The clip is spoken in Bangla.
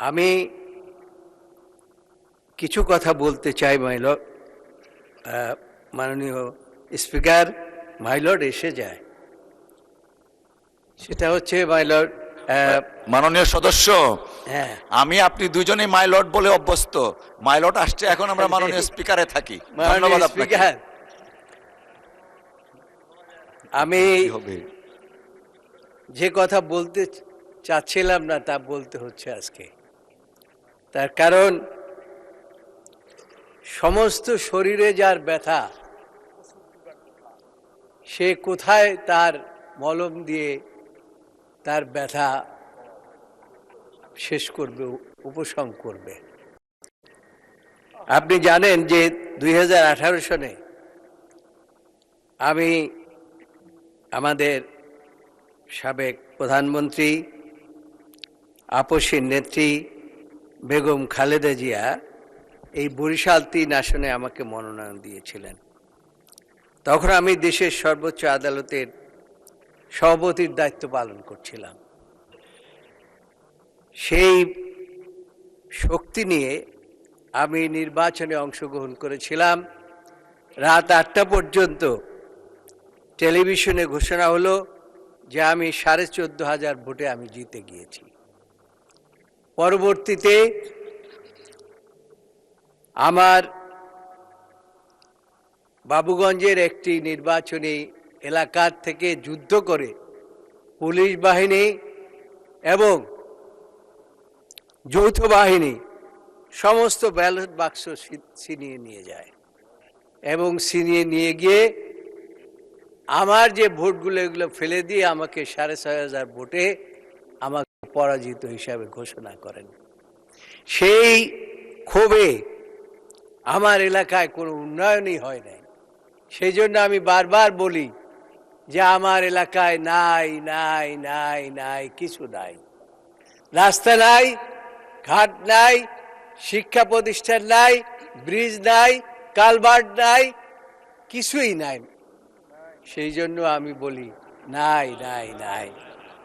আমি কিছু কথা বলতে চাই মাননীয় স্পিকার। মাইলর্ড এসে যায়, সেটা হচ্ছে মাইলর্ড। মাননীয় সদস্য, হ্যাঁ, আমি আপনি দুজনেই মাইলর্ড বলে অভ্যস্ত। মাইলর্ড আসছে, এখন আমরা মাননীয় স্পিকারে থাকি। ধন্যবাদ আপনাকে। আমি যে কথা বলতে চাচ্ছিলাম না তা বলতে হচ্ছে আজকে। তার কারণ সমস্ত শরীরে যার ব্যথা, সে কোথায় তার মলম দিয়ে তার ব্যথা শেষ করবে, উপশম করবে? আপনি জানেন যে 2018 সনে আমি আমাদের সাবেক প্রধানমন্ত্রী আপসীর নেত্রী বেগম খালেদা জিয়া এই বরিশাল 3 আসনে আমাকে মনোনয়ন দিয়েছিলেন। তখন আমি দেশের সর্বোচ্চ আদালতের সভাপতির দায়িত্ব পালন করছিলাম। সেই শক্তি নিয়ে আমি নির্বাচনে অংশগ্রহণ করেছিলাম। রাত 8টা পর্যন্ত টেলিভিশনে ঘোষণা হলো যে আমি 14,500 ভোটে আমি জিতে গিয়েছি। পরবর্তীতে আমার বাবুগঞ্জের একটি নির্বাচনী এলাকার থেকে যুদ্ধ করে পুলিশ বাহিনী এবং যৌথ বাহিনী সমস্ত ব্যালট বাক্স ছিনিয়ে নিয়ে যায় এবং ছিনিয়ে নিয়ে গিয়ে আমার যে ভোটগুলো এগুলো ফেলে দিয়ে আমাকে 6,500 ভোটে আমাকে পরাজিত হিসাবে ঘোষণা করেন। সেই ক্ষোভে আমার এলাকায় কোনো উন্নয়নই হয় নাই। সেই জন্য আমি বারবার বলি যে আমার এলাকায় নাই নাই নাই নাই কিছু নাই, রাস্তা নাই, ঘাট নাই, শিক্ষা প্রতিষ্ঠান নাই, ব্রিজ নাই, কালভার্ট নাই, কিছুই নাই। সেই জন্য আমি বলি নাই নাই নাই।